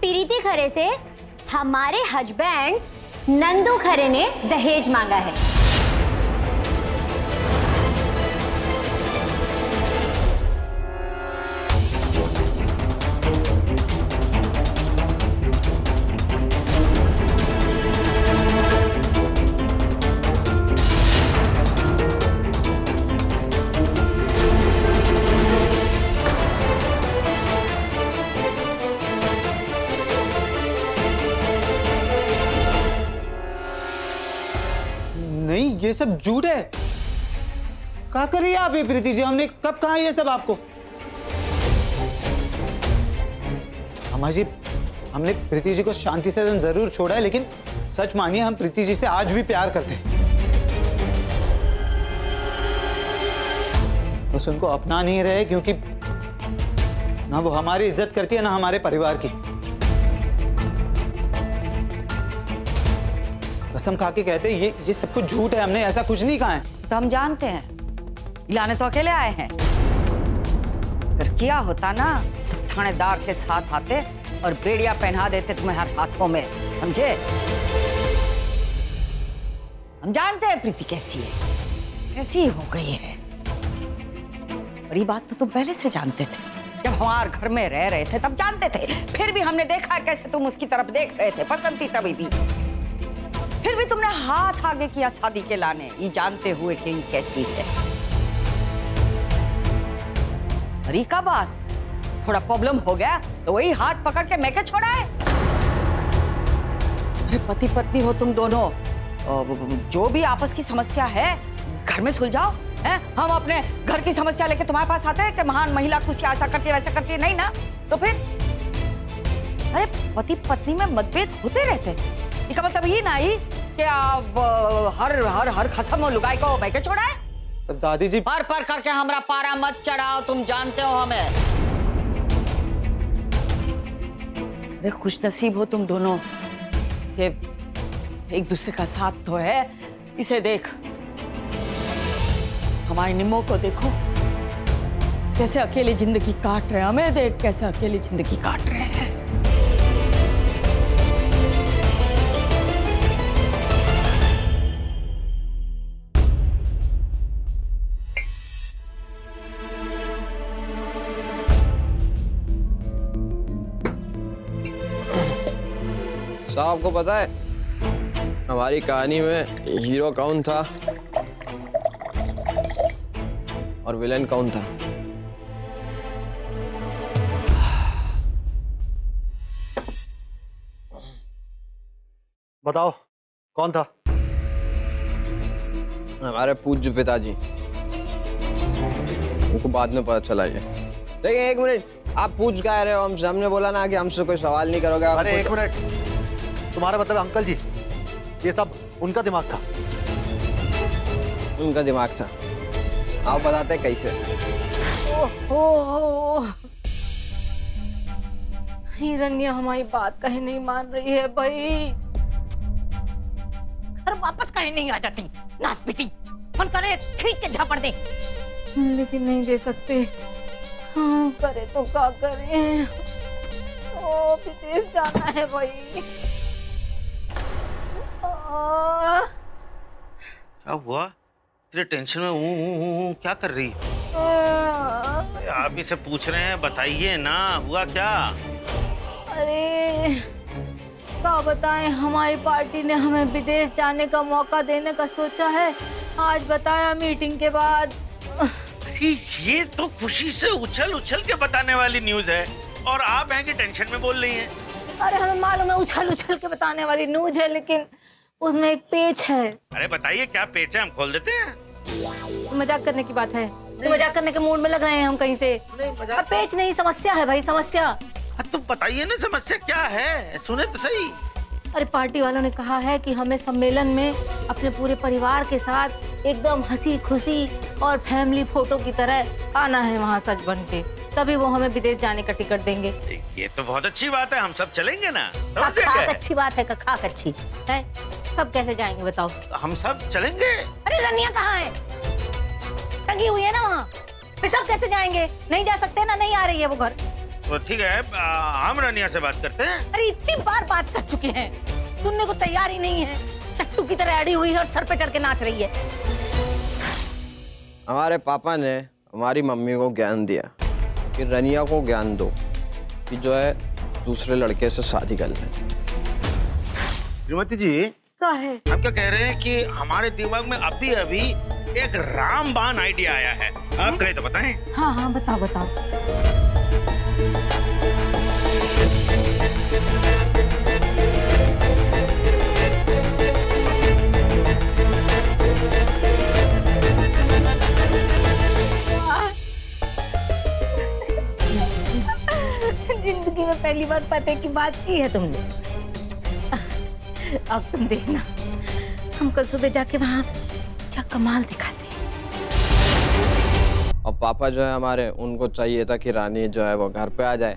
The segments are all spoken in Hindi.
प्रीति खरे से हमारे हस्बैंड्स नंदू खरे ने दहेज मांगा है। नहीं, ये सब झूठ है। क्या कर रही है आप ये प्रीति जी? हमने कब कहा ये सब आपको? अम्मा जी, हमने प्रीति जी को शांति से जरूर छोड़ा है, लेकिन सच मानिए हम प्रीति जी से आज भी प्यार करते हैं। बस उनको अपना नहीं रहे, क्योंकि ना वो हमारी इज्जत करती है ना हमारे परिवार की। कसम खा के कहते हैं ये सब कुछ झूठ है, हमने ऐसा कुछ नहीं कहा है। तो हम जानते हैं, लाने तो अकेले आए हैं। अगर किया होता ना तो थानेदार के साथ आते और बेड़िया पहना देते तुम्हें हर हाथों में, समझे? हम जानते हैं प्रीति कैसी है, कैसी हो गई है। बड़ी बात तो तुम पहले से जानते थे, जब हमारे घर में रह रहे थे तब जानते थे। फिर भी हमने देखा कैसे तुम उसकी तरफ देख रहे थे, पसंद थी तभी भी। फिर भी तुमने हाथ आगे किया शादी के लाने, ये जानते हुए कि ये कैसी है। अरे का बात, थोड़ा प्रॉब्लम हो गया तो वही हाथ पकड़ के मैं क्या छोड़ा है? अरे पति पत्नी हो तुम दोनों, जो भी आपस की समस्या है घर में सुलझाओ। हैं? हम अपने घर की समस्या लेके तुम्हारे पास आते हैं कि महान महिला कुछ ऐसा करती है वैसा करती है, नहीं ना? तो फिर अरे पति पत्नी में मतभेद होते रहते, इसका मतलब ये नहीं कि आप हर खसम लुगाई को मैं के छोड़ा है। दादी जी, पर करके हमरा पारा मत चढ़ाओ, तुम जानते हो हमें। अरे खुश नसीब हो तुम दोनों, ये एक दूसरे का साथ तो है। इसे देख, हमारे निम्मो को देखो कैसे अकेली जिंदगी काट रहे हैं, हमें देख कैसे अकेली जिंदगी काट रहे हैं। साहब को पता है हमारी कहानी में हीरो कौन था और विलेन कौन था? बताओ कौन था? हमारे पूज्य पिताजी। उनको बाद में पता चला ये। देखिए एक मिनट, आप पूछ कह रहे हो? हमने बोला ना कि हमसे कोई सवाल नहीं करोगे। अरे एक मिनट, तुम्हारा मतलब अंकल जी, ये सब उनका दिमाग था? उनका दिमाग था। आप बताते कैसे? ओह, हिरण्य हमारी बात कहीं नहीं मान रही है भाई। घर वापस कहीं नहीं आ जाती, नास बेटी। फोन करे, खींच के झापड़ दे। लेकिन नहीं दे सकते। हाँ, करे तो क्या करें? ओ, विदेश जाना है भाई। क्या हुआ? तेरे टेंशन में हूँ क्या कर रही? आप इसे पूछ रहे हैं, बताइए ना, हुआ क्या? अरे क्या बताएं, हमारी पार्टी ने हमें विदेश जाने का मौका देने का सोचा है। आज बताया मीटिंग के बाद। ये तो खुशी से उछल उछल के बताने वाली न्यूज है, और आप हैं कि टेंशन में बोल रही हैं। अरे हमें मालूम है उछल उछल के बताने वाली न्यूज है, लेकिन उसमें एक पेच है। अरे बताइए क्या पेच है, हम खोल देते हैं। मजाक करने की बात है, मजाक करने के मूड में लग रहे हैं हम कहीं से। अब पेच नहीं, समस्या है भाई, समस्या। तुम बताइए ना समस्या क्या है, सुने तो सही। अरे पार्टी वालों ने कहा है कि हमें सम्मेलन में अपने पूरे परिवार के साथ एकदम हंसी खुशी और फैमिली फोटो की तरह आना है वहाँ सज बन के, तभी वो हमें विदेश जाने का टिकट देंगे। ये तो बहुत अच्छी बात है, हम सब चलेंगे ना। खाक अच्छी बात है, खाक अच्छी है। सब कैसे जाएंगे बताओ? हम सब चलेंगे। अरे रनिया कहाँ है? टंगी हुई है ना वहाँ, फिर सब कैसे जाएंगे? नहीं जा सकते ना, नहीं आ रही है वो घर। तो ठीक है, हम रनिया से बात करते हैं। अरे इतनी बार बात कर चुके हैं, सुनने को तैयार ही नहीं है। टट्टू की तरह अड़ी हुई है और सर पे चढ़ के नाच रही है। हमारे पापा ने हमारी मम्मी को ज्ञान दिया कि रनिया को ज्ञान दो कि जो है दूसरे लड़के से शादी कर ले। श्रीमती जी, क्या है? हम क्या कह रहे हैं कि हमारे दिमाग में अभी अभी एक रामबाण आइडिया आया है। आप कहें तो बताएं। हाँ हाँ, बताओ बताओ। जिंदगी में पहली बार पते की बात की है तुमने। अब तुम देखना, हम कल सुबह जाके वहाँ क्या कमाल दिखाते हैं। और पापा जो है हमारे, उनको चाहिए था कि रानी जो है वो घर पे आ जाए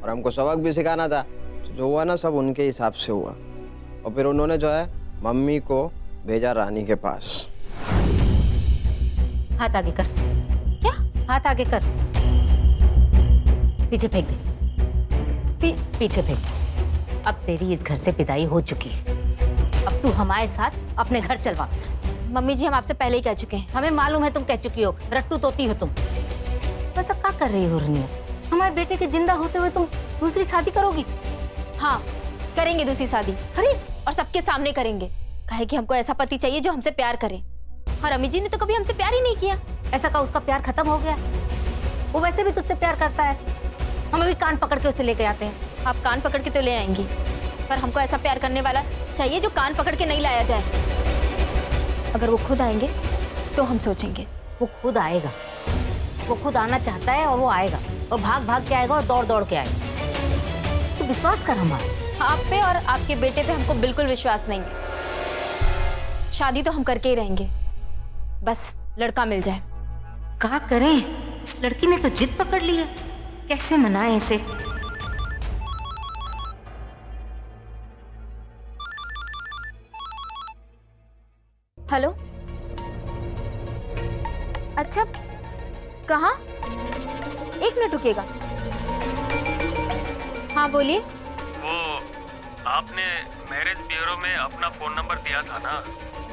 और हमको सबक भी सिखाना था। तो जो हुआ ना सब उनके हिसाब से हुआ। और फिर उन्होंने जो है मम्मी को भेजा रानी के पास। हाथ आगे कर। क्या? हाथ आगे कर। पीछे फेंक दे। पीछे फेंक दे। अब तेरी इस घर से विदाई हो चुकी है। अब तू हमारे साथ अपने घर चल वापस। मम्मी जी, हम आपसे पहले ही कह चुके हैं। हमें मालूम है तुम कह चुकी हो, रट्टू तोती हो तुम। वैसा क्या कर रही हो रनिया? हमारे बेटे के जिंदा होते हुए तुम दूसरी शादी करोगी? हाँ, करेंगे दूसरी शादी। अरे, और सबके सामने करेंगे। कहे कि हमको ऐसा पति चाहिए जो हमसे प्यार करे। और अम्मी जी ने तो कभी हमसे प्यार ही नहीं किया। ऐसा का उसका प्यार खत्म हो गया? वो वैसे भी तुझसे प्यार करता है। हम अभी कान पकड़ के उसे लेके आते हैं। आप कान पकड़ के तो ले आएंगी, पर हमको ऐसा प्यार करने वाला चाहिए जो कान पकड़ के नहीं लाया जाए। अगर वो खुद आएंगे तो हम सोचेंगे। वो खुद आएगा। वो खुद आना चाहता है और वो आएगा। और भाग भाग के आएगा और दौड़ दौड़ के आएगा। तो विश्वास कर हमारा। आप पे और आपके बेटे पे हमको बिल्कुल विश्वास नहीं है। शादी तो हम करके ही रहेंगे, बस लड़का मिल जाए। क्या करें? इस लड़की ने तो जिद पकड़ ली है। कैसे मनाएं इसे? हेलो, अच्छा, कहाँ? एक मिनट रुकिएगा। हाँ बोलिए। वो आपने मैरिज ब्यूरो में अपना फोन नंबर दिया था ना?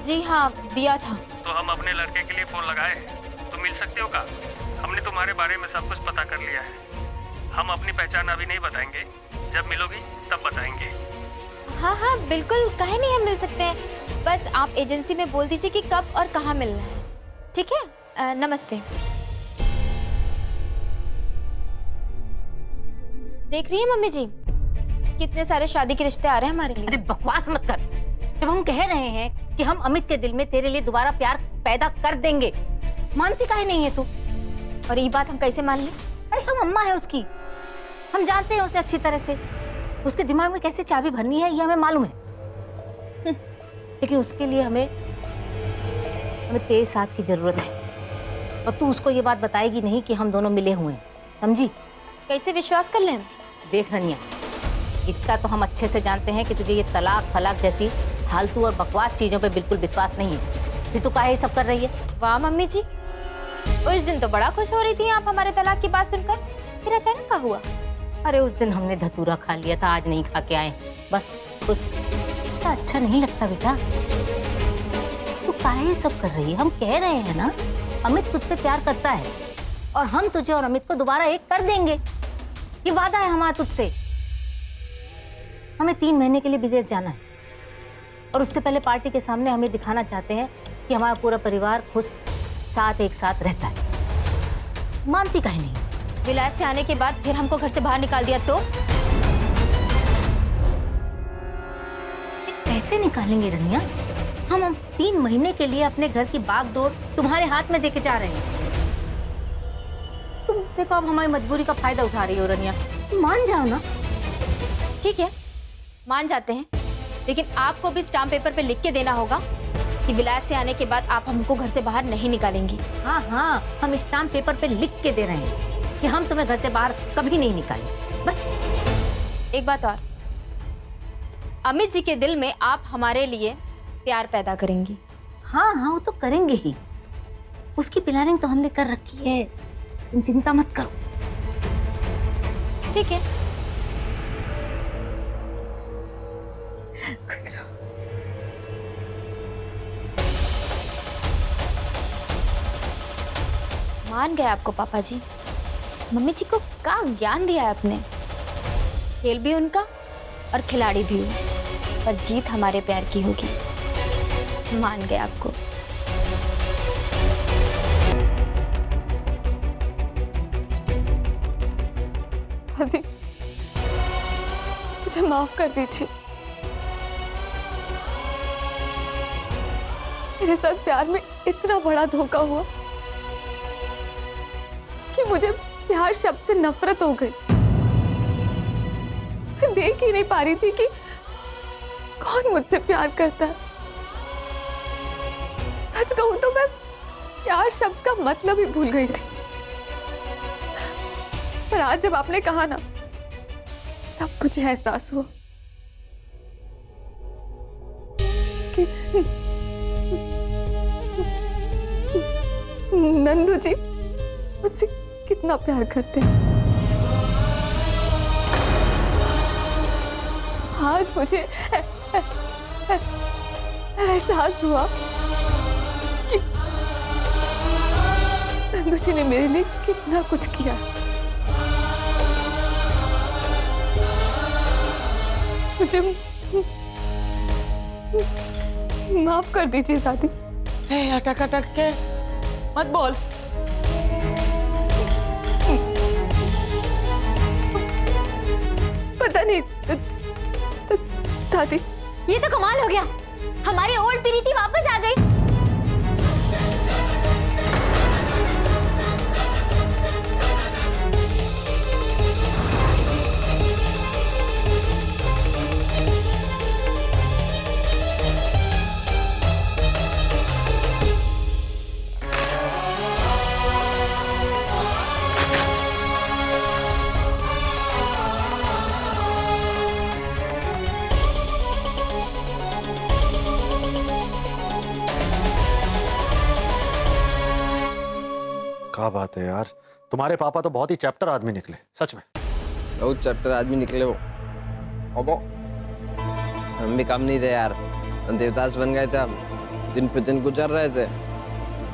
जी हाँ, दिया था। तो हम अपने लड़के के लिए फोन लगाए तो मिल सकते हो का? हमने तुम्हारे बारे में सब कुछ पता कर लिया है। हम अपनी पहचान अभी नहीं बताएंगे, जब मिलोगी तब बताएंगे। हाँ हाँ बिल्कुल, काहे नहीं हम मिल सकते हैं। बस आप एजेंसी में बोल दीजिए कि कब और कहाँ मिलना है। ठीक है, नमस्ते। देख रही है मम्मी जी, कितने सारे शादी के रिश्ते आ रहे हैं हमारे लिए। अरे बकवास मत कर। जब हम कह रहे हैं कि हम अमित के दिल में तेरे लिए दोबारा प्यार पैदा कर देंगे, मानती काहे नहीं है तू? और ये बात हम कैसे मान लें? अरे हम अम्मा है उसकी, हम जानते हैं उसे अच्छी तरह से। उसके दिमाग में कैसे चाबी भरनी है ये हमें मालूम है। लेकिन उसके लिए हमें तेरे साथ की जरूरत है। और तू उसको ये बात बताएगी नहीं कि हम दोनों मिले हुए हैं, समझी? कैसे विश्वास कर लें? देख रनिया, इतना तो हम अच्छे से जानते हैं कि तुझे ये तलाक फलाक जैसी फालतू और बकवास चीजों पे बिल्कुल विश्वास नहीं है। फिर तू काहे ये सब कर रही है? वाह मम्मी जी, उस दिन तो बड़ा खुश हो रही थी आप हमारे तलाक की बात सुनकर, फिर अचानक क्या हुआ? अरे उस दिन हमने धतूरा खा लिया था, आज नहीं खा के आए। बस कुछ ऐसा अच्छा नहीं लगता बेटा। तू काहे ये सब कर रही है? हम कह रहे हैं ना, अमित तुझसे प्यार करता है और हम तुझे और अमित को दोबारा एक कर देंगे। ये वादा है हमारा तुझसे। हमें 3 महीने के लिए विदेश जाना है और उससे पहले पार्टी के सामने हमें दिखाना चाहते हैं कि हमारा पूरा परिवार खुश साथ एक साथ रहता है। मानती काहे नहीं? विलायत से आने के बाद फिर हमको घर से बाहर निकाल दिया तो? कैसे निकालेंगे रनिया? हम 3 महीने के लिए अपने घर की बागडोर तुम्हारे हाथ में देके जा रहे हैं। तुम देखो अब हमारी मजबूरी का फायदा उठा रही हो रनिया। मान जाओ ना। ठीक है, मान जाते हैं, लेकिन आपको भी स्टाम्प पेपर पे लिख के देना होगा कि विलायत से आने के बाद आप हमको घर से बाहर नहीं निकालेंगी। हाँ हाँ, हम स्टाम्प पेपर पे लिख के दे रहे हैं कि हम तुम्हें घर से बाहर कभी नहीं निकालेंगे। बस एक बात और, अमित जी के दिल में आप हमारे लिए प्यार पैदा करेंगी। हाँ हाँ, वो तो करेंगे ही। उसकी प्लानिंग तो हमने कर रखी है, तुम चिंता मत करो। ठीक है। खुश रहो। मान गए आपको पापा जी। मम्मी जी को क्या ज्ञान दिया है आपने। खेल भी उनका और खिलाड़ी भी हूँ, पर जीत हमारे प्यार की होगी। मान गए आपको। दादी, मुझे माफ कर दीजिए। मेरे साथ प्यार में इतना बड़ा धोखा हुआ कि मुझे प्यार शब्द से नफरत हो गई। मैं देख ही नहीं पा रही थी कि कौन मुझसे प्यार करता है। सच कहूं तो मैं प्यार शब्द का मतलब ही भूल गई थी। पर आज जब आपने कहा ना, तब मुझे एहसास हुआ कि नंदू जी मुझसे कितना प्यार करते हैं। आज मुझे एहसास हुआ कि नंदू जी ने मेरे लिए कितना कुछ किया। मुझे माफ कर दीजिए दादी। अटक अटक के मत बोल। पता नहीं दादी, ये तो कमाल हो गया। हमारी ओल्ड प्रीति वापस आ गई। क्या बात है यार, तुम्हारे पापा तो बहुत ही चैप्टर आदमी निकले, सच में। बहुत चैप्टर आदमी निकले वो। ओबो, हम भी कम नहीं थे यार। देवदास बन गए थे हम। दिन पे दिन गुजर रहे थे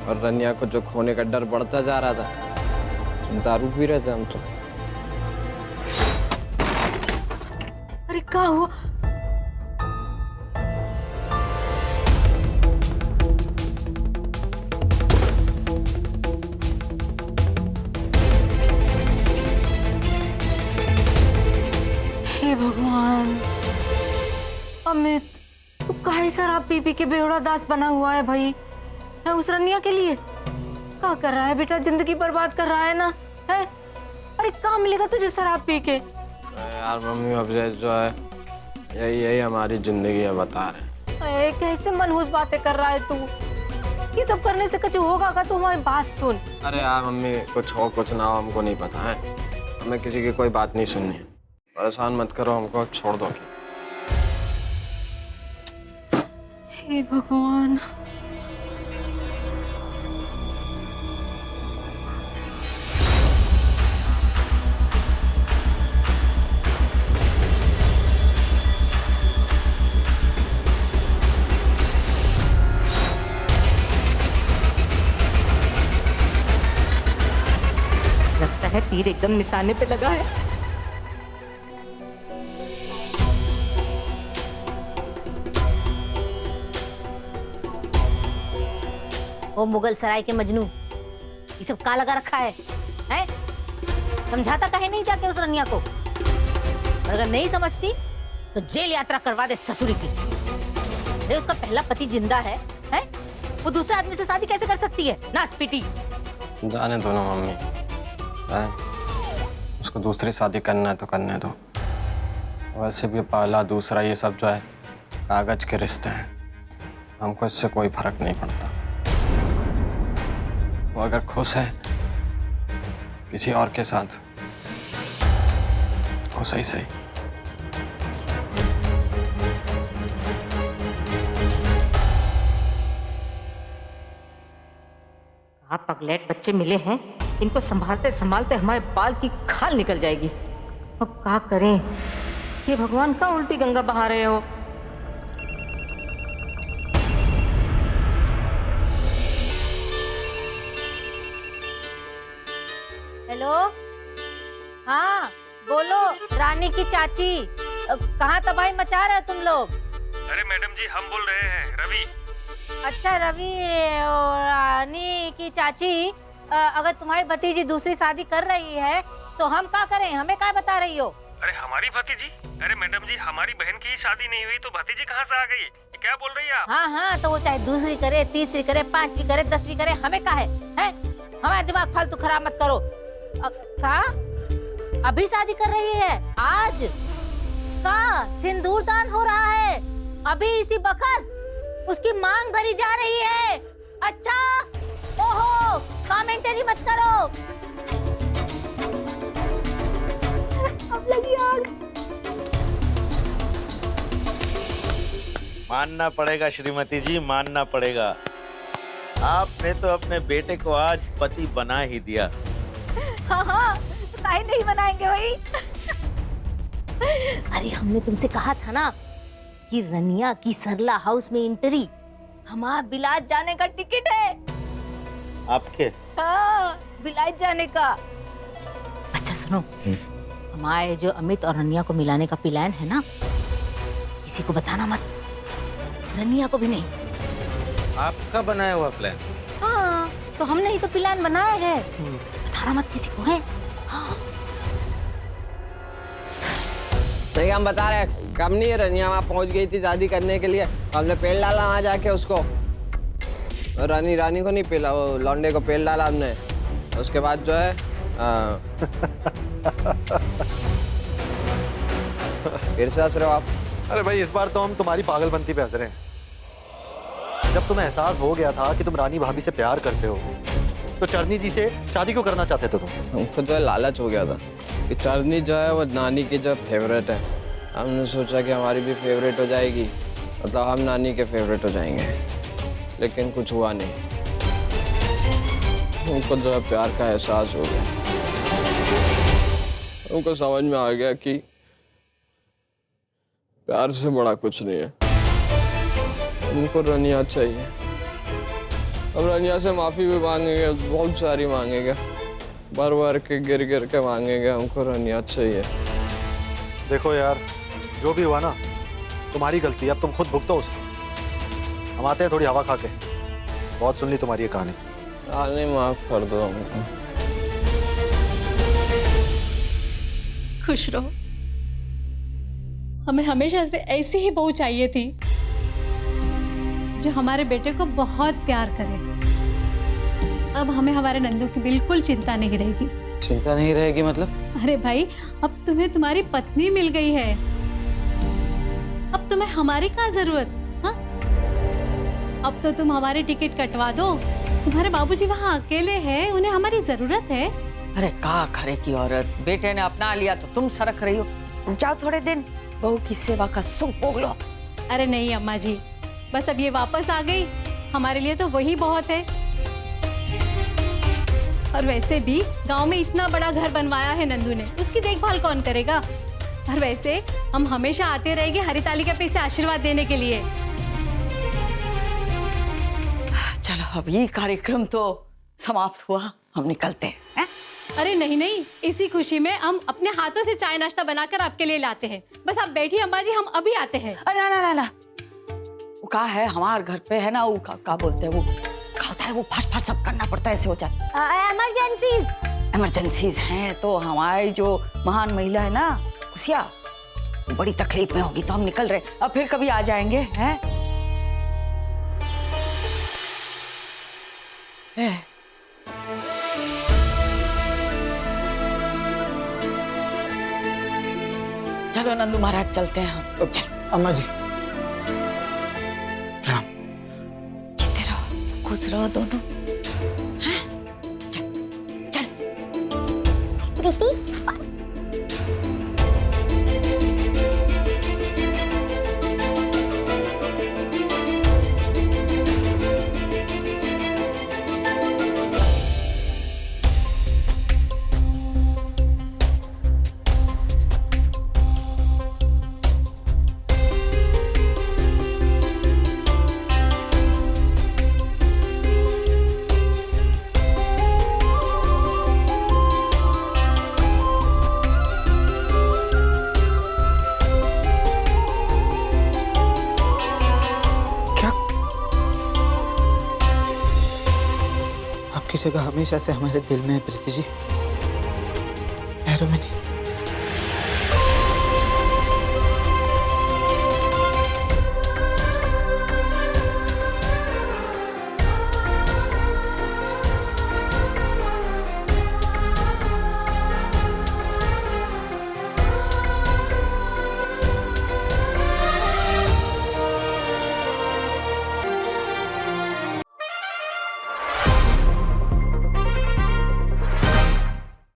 और रनिया को जो खोने का डर बढ़ता जा रहा था। दारू पी रहे थे हम तो। अरे क्या हुआ? हे भगवान, अमित तू काहे शराब पी पी के बेहोड़ा दास बना हुआ है भाई? है उस रनिया के लिए क्या कर रहा है बेटा? जिंदगी बर्बाद कर रहा है ना, है? अरे क्या मिलेगा तुझे शराब पी के? यार मम्मी अब जो है यही हमारी जिंदगी है, बता रहे। कैसे मनहूस बातें कर रहा है तू? ये सब करने से कुछ होगा का? तू हमारी बात सुन। अरे यार मम्मी, कुछ हो कुछ ना हो हमको नहीं पता है। हमें किसी की कोई बात नहीं सुननी है। परेशान मत करो हमको, छोड़ दो। हे भगवान, लगता है तीर एकदम निशाने पे लगा है। ओ मुगल सराय के मजनू, ये सब का लगा रखा है? हैं? समझाता काहे नहीं जाके उस रनिया को? और अगर नहीं समझती तो जेल यात्रा करवा दे ससुरी की। अरे उसका पहला पति जिंदा है, हैं? वो दूसरे आदमी से शादी कैसे कर सकती है? नासपीटी। जाने दो ना मम्मी, उसको दूसरी शादी करना है तो करने दो। वैसे भी पहला दूसरा ये सब जो है कागज के रिश्ते हैं, हमको इससे कोई फर्क नहीं पड़ता। वो अगर खुश है किसी और के साथ, वो सही सही। आप पगलेट बच्चे मिले हैं, इनको संभालते संभालते हमारे बाल की खाल निकल जाएगी। अब क्या करें? ये भगवान का उल्टी गंगा बहा रहे हो। हेलो, हाँ बोलो रानी की चाची, कहाँ तबाही मचा रहे हो तुम लोग? अरे मैडम जी, हम बोल रहे हैं रवि। अच्छा रवि, रानी की चाची, अगर तुम्हारी भतीजी दूसरी शादी कर रही है तो हम क्या करें? हमें क्या बता रही हो? अरे हमारी भतीजी? अरे मैडम जी, हमारी बहन की ही शादी नहीं हुई तो भतीजी कहाँ से आ गई? ये क्या बोल रही है आप? हाँ हाँ, तो वो चाहे दूसरी करे, तीसरी करे, पांचवी करे, 10वीं करे, हमें क्या है? हैं? हमारा दिमाग फालतू खराब मत करो। का? अभी शादी कर रही है? आज का सिंदूर दान हो रहा है? अभी इसी वक्त उसकी मांग भरी जा रही है। अच्छा, ओहो, कमेंटरी मत करो। अब लगी आग। मानना पड़ेगा श्रीमती जी, मानना पड़ेगा। आपने तो अपने बेटे को आज पति बना ही दिया। हाँ हाँ, काहे नहीं बनाएंगे भाई? अरे हमने तुमसे कहा था ना कि रनिया की सरला हाउस में एंट्री हमारा बिलाज जाने का टिकट है। आपके? हाँ, बिलाज जाने का। अच्छा सुनो, हमारे जो अमित और रनिया को मिलाने का प्लान है ना, किसी को बताना मत, रनिया को भी नहीं। आपका बनाया हुआ प्लान? हाँ, तो हमने ही तो प्लान बनाया है, बताना मत किसी को, है? हाँ। नहीं, हम बता रहे हैं, कम नहीं है, रनिया वहाँ पहुँच गई थी शादी करने के लिए, हमने पेड़ डाला वहाँ जाके उसको। रानी को नहीं पेला, वो लौंडे को पेड़ डाला हमने। उसके बाद जो है फिर से हंस रहे हो आप? अरे भाई, इस बार तो हम तुम्हारी पागलपंती पे हंस रहे हैं। जब तुम्हें एहसास हो गया था कि तुम रानी भाभी से प्यार करते हो, तो चरनी जी से शादी क्यों करना चाहते थे तुम? हमको जो है लालच हो गया था कि चरनी जो है वो नानी की जो फेवरेट है। हमने सोचा कि हमारी भी फेवरेट हो जाएगी, मतलब हम नानी के फेवरेट हो जाएंगे, लेकिन कुछ हुआ नहीं। हमको जो है प्यार का एहसास हो गया। हमको समझ में आ गया कि प्यार से बड़ा कुछ नहीं है। हमको रनिया चाहिए। अब रनिया से माफी भी मांगेंगे, बहुत सारी मांगेंगे, बार के गिर के मांगेंगे। हमको रनिया चाहिए। देखो यार, जो भी हुआ ना, तुम्हारी गलती, अब तुम खुद भुगतो उसको। हम आते हैं थोड़ी हवा खा के। बहुत सुन ली तुम्हारी ये कहानी। रानी माफ कर दो हमको। खुश रहो। हमें हमेशा से ऐसी ही बहू चाहिए थी जो हमारे बेटे को बहुत प्यार करे। अब हमें हमारे नंदू की बिल्कुल चिंता नहीं रहेगी। चिंता नहीं रहेगी मतलब? अरे भाई, अब तुम्हें तुम्हारी पत्नी मिल गई है, अब तुम्हें हमारी क्या जरूरत? हाँ, अब तो तुम हमारी टिकट कटवा दो। तुम्हारे बाबूजी वहाँ अकेले हैं, उन्हें हमारी जरूरत है। अरे का खरे की औरत, बेटे ने अपना लिया तो तुम सरक रही हो। जाओ थोड़े दिन बहू की सेवा का सुख भोग लो। अरे नहीं अम्मा जी, बस अब ये वापस आ गई, हमारे लिए तो वही बहुत है। और वैसे भी गांव में इतना बड़ा घर बनवाया है नंदू ने, उसकी देखभाल कौन करेगा? और वैसे हम हमेशा आते रहेंगे हरितालिका पे से आशीर्वाद देने के लिए। चलो, अब ये कार्यक्रम तो समाप्त हुआ, हम निकलते हैं। अरे नहीं नहीं, इसी खुशी में हम अपने हाथों से चाय नाश्ता बनाकर आपके लिए लाते हैं। बस आप बैठिए अम्मा जी, हम अभी आते हैं। अरे ना, वो का है, हमारे घर पे है ना, वो का बोलते हैं, वो क्या होता है, वो फट सब करना पड़ता है, ऐसे हो जाए। इमरजेंसीज हैं, तो हमारी जो महान महिला है ना खुशिया, वो बड़ी तकलीफ में होगी, तो हम निकल रहे। अब फिर कभी आ जाएंगे, हैं? चलो नंदू महाराज, चलते हैं हम। चल अम्मा जी, जीते रहो, खुश रहो दोनों। हैं? चल प्रीति, जगह हमेशा से हमारे दिल में है प्रीति जी, पैरों में नहीं।